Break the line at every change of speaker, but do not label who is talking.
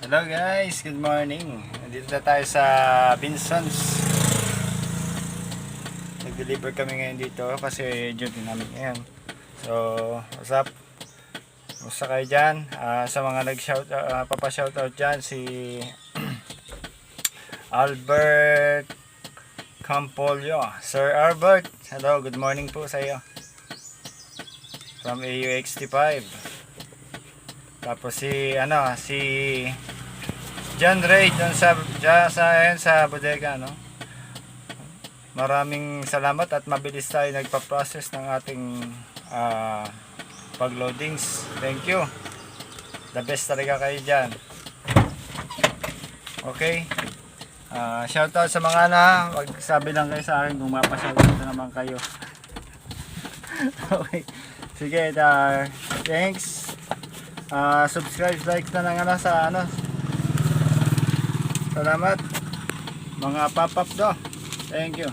Hello guys, good morning. Nandito na tayo sa Binsons. Nag-deliver kami ngayon dito kasi duty namin ngayon. So, what's up? Kumusta kayo dyan? Sa mga papa-shoutout dyan, si Albert Campolio. Sir Albert, hello, good morning po sa iyo. From AUXT5. Tapos si John Ray dun sa bodega, no? Maraming salamat at mabilis tayo nagpa-process ng ating pag-loadings. Thank you. The best talaga kayo dyan. Okay. Shoutout sa mga magsabi lang kayo sa akin kung mapa-shoutout na naman kayo. Okay. Sige, thanks. Subscribe, like na lang sa salamat mga pop-up do. Thank you.